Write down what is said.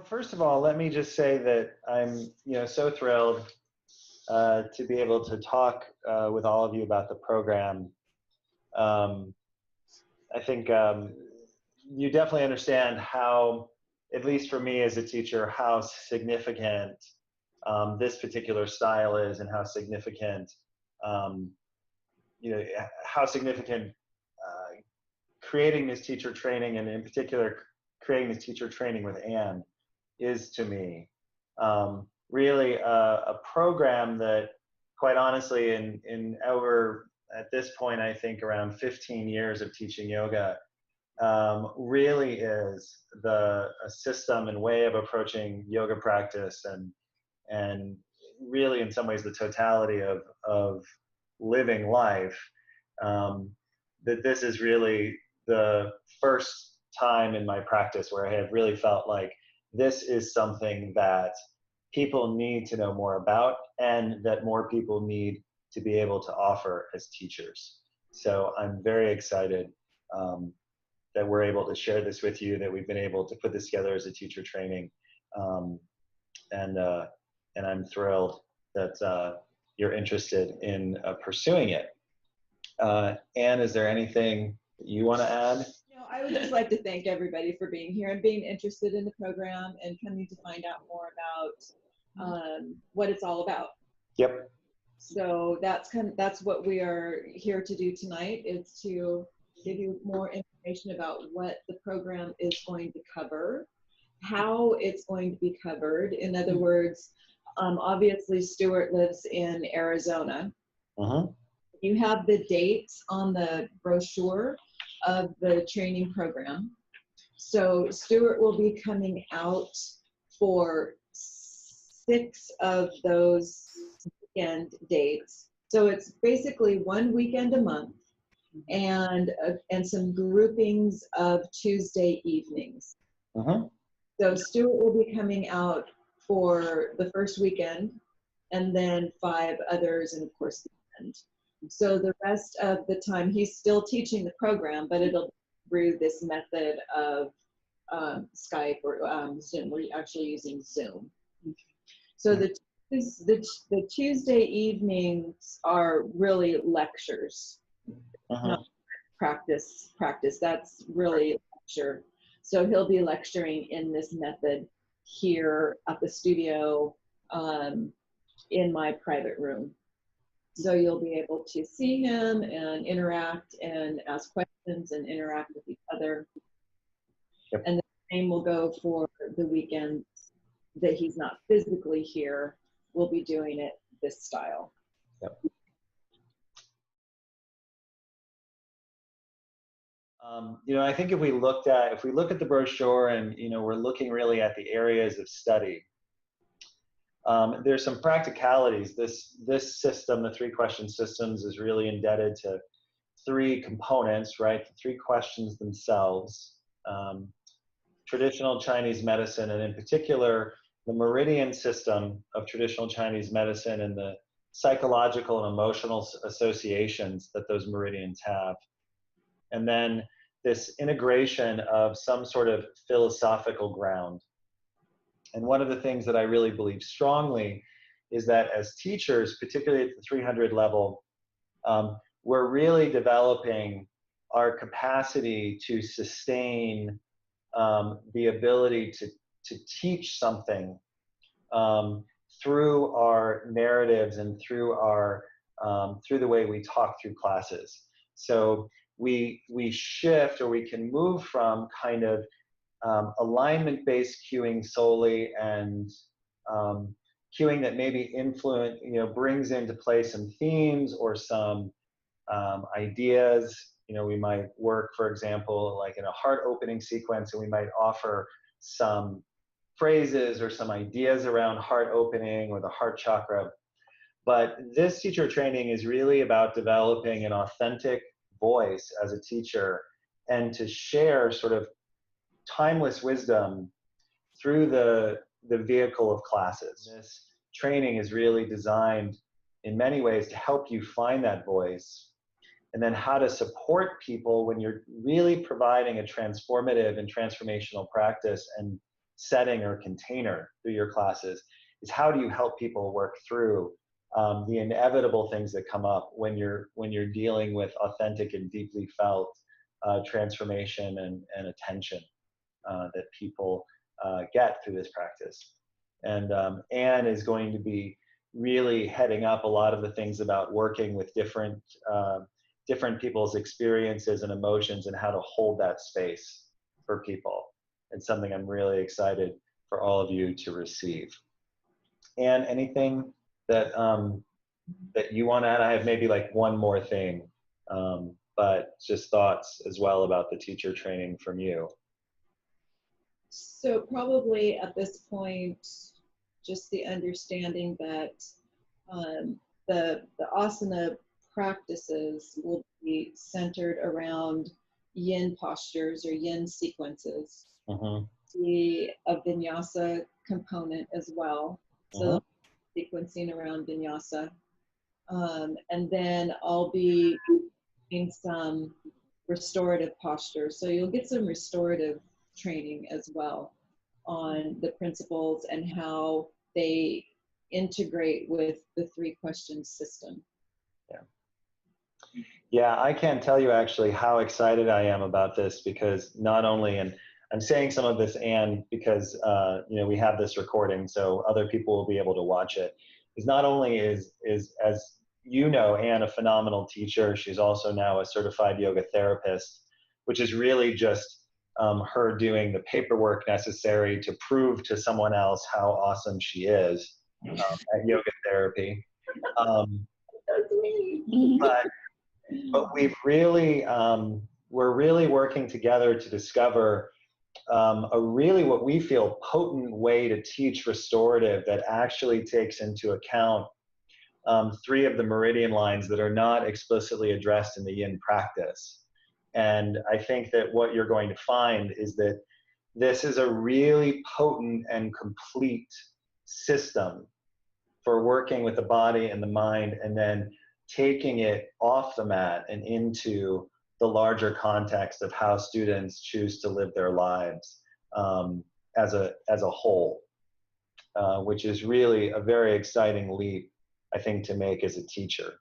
First of all, let me just say that I'm, so thrilled to be able to talk with all of you about the program. Um, I think you definitely understand how, at least for me as a teacher, how significant this particular style is, and how significant, um, how significant creating this teacher training, and in particular, creating this teacher training with Anne, is to me. Really a program that, quite honestly, in over, at this point, I think around 15 years of teaching yoga, really is a system and way of approaching yoga practice, and really in some ways the totality of living life. That this is really the first time in my practice where I have really felt like this is something that people need to know more about, and that more people need to be able to offer as teachers. So I'm very excited that we're able to share this with you, that we've been able to put this together as a teacher training. And I'm thrilled that you're interested in pursuing it. Anne, is there anything you want to add? I would just like to thank everybody for being here and being interested in the program and coming to find out more about what it's all about. Yep. So that's what we are here to do tonight, is to give you more information about what the program is going to cover, how it's going to be covered. In other words, obviously Stuart lives in Arizona. You have the dates on the brochure of the training program. So Stuart will be coming out for 6 of those weekend dates. So it's basically 1 weekend a month, and some groupings of Tuesday evenings. So Stuart will be coming out for the first weekend, and then 5 others, and of course the end. So the rest of the time, he's still teaching the program, but it'll be through this method of Skype or Zoom. We're actually using Zoom. So the Tuesday evenings are really lectures, not practice. That's really lecture. So he'll be lecturing in this method here at the studio in my private room. So you'll be able to see him and interact and ask questions and interact with each other. Yep. And the same will go for the weekends that he's not physically here. We'll be doing it this style. Yep. I think if we look at the brochure, and we're looking really at the areas of study, there's some practicalities. This system, the 3-question systems, is really indebted to 3 components, right? The 3 questions themselves. Traditional Chinese medicine, and in particular, the meridian system of traditional Chinese medicine, and the psychological and emotional associations that those meridians have. And then this integration of some sort of philosophical ground. And one of the things that I really believe strongly is that as teachers, particularly at the 300 level, we're really developing our capacity to sustain the ability to teach something through our narratives and through the way we talk through classes. So we shift, or we can move from kind of alignment-based cueing solely, and cueing that maybe brings into play some themes or some ideas. We might work, for example, like in a heart opening sequence, and we might offer some phrases or some ideas around heart opening or the heart chakra. But this teacher training is really about developing an authentic voice as a teacher, and to share sort of timeless wisdom through the vehicle of classes. This training is really designed in many ways to help you find that voice, and then how to support people when you're really providing a transformative and transformational practice, and setting or container through your classes is how do you help people work through the inevitable things that come up when you're dealing with authentic and deeply felt transformation and attention that people get through this practice. And Anne is going to be really heading up a lot of the things about working with different people's experiences and emotions and how to hold that space for people. It's something I'm really excited for all of you to receive. Anne, anything that that you want to add? I have maybe like one more thing, but just thoughts as well about the teacher training from you. So probably at this point, just the understanding that the asana practices will be centered around yin postures or yin sequences. The vinyasa component as well. So sequencing around vinyasa. And then I'll be doing some restorative postures. So you'll get some restorative training as well on the principles and how they integrate with the 3-question system. Yeah, I can't tell you actually how excited I am about this, because not only, and I'm saying some of this, Anne, because you know, we have this recording, so other people will be able to watch it. Is not only is as you know, Anne, a phenomenal teacher, she's also now a certified yoga therapist, which is really just her doing the paperwork necessary to prove to someone else how awesome she is at yoga therapy. That's me. But we've really, we're really working together to discover a really what we feel potent way to teach restorative that actually takes into account 3 of the meridian lines that are not explicitly addressed in the yin practice. And I think that what you're going to find is that this is a really potent and complete system for working with the body and the mind, and then taking it off the mat and into the larger context of how students choose to live their lives as a whole, which is really a very exciting leap, I think, to make as a teacher.